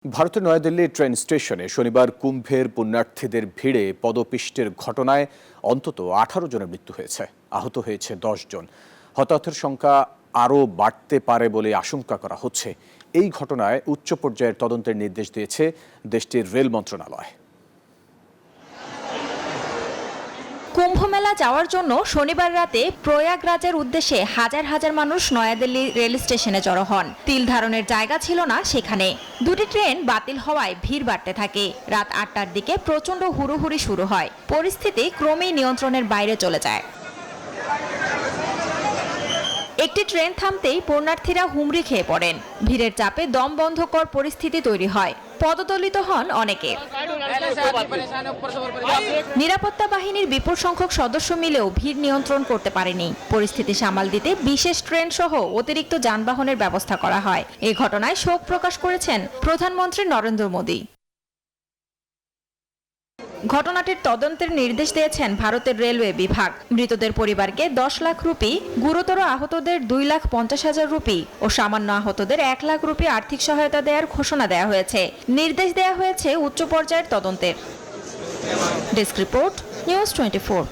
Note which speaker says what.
Speaker 1: ভারতের নয়াদিল্লি ট্রেন স্টেশনে শনিবার কুম্ভের পুণ্যার্থীদের ভিড়ে পদপিষ্টের ঘটনায় অন্তত 18 জনের মৃত্যু হয়েছে, আহত হয়েছে 10 জন। হতাহতের সংখ্যা আরও বাড়তে পারে বলে আশঙ্কা করা হচ্ছে। এই ঘটনায় উচ্চ পর্যায়ের তদন্তের নির্দেশ দিয়েছে দেশটির রেল মন্ত্রণালয়।
Speaker 2: কুম্ভমেলা যাওয়ার জন্য শনিবার রাতে প্রয়াগরাজের উদ্দেশ্যে হাজার হাজার মানুষ নয়াদিল্লি রেল স্টেশনে জড়ো হন। তিল ধারণের জায়গা ছিল না সেখানে। দুটি ট্রেন বাতিল হওয়ায় ভিড় বাড়তে থাকে। রাত 8টার দিকে প্রচণ্ড হুড়োহুড়ি শুরু হয়। পরিস্থিতি ক্রমেই নিয়ন্ত্রণের বাইরে চলে যায়। একটি ট্রেন থামতেই পুণ্যার্থীরা হুমড়ি খেয়ে পড়েন। ভিড়ের চাপে দম বন্ধকর পরিস্থিতি তৈরি হয়। পদদলিত হন অনেকে। নিরাপত্তা বাহিনীর বিপুল সংখ্যক সদস্য মিলেও ভিড় নিয়ন্ত্রণ করতে পারেনি। পরিস্থিতি সামাল দিতে বিশেষ ট্রেন সহ অতিরিক্ত যানবাহনের ব্যবস্থা করা হয়। এই ঘটনায় শোক প্রকাশ করেছেন প্রধানমন্ত্রী নরেন্দ্র মোদী। ঘটনাটির তদন্তের নির্দেশ দিয়েছেন ভারতের রেলওয়ে বিভাগ। মৃতদের পরিবারকে 10 লাখ রুপি, গুরুতর আহতদের 2,50,000 রুপি ও সামান্য আহতদের 1 লাখ রুপি আর্থিক সহায়তা দেওয়ার ঘোষণা দেওয়া হয়েছে। নির্দেশ দেওয়া হয়েছে উচ্চ পর্যায়ের তদন্তের। Desk report, news 24।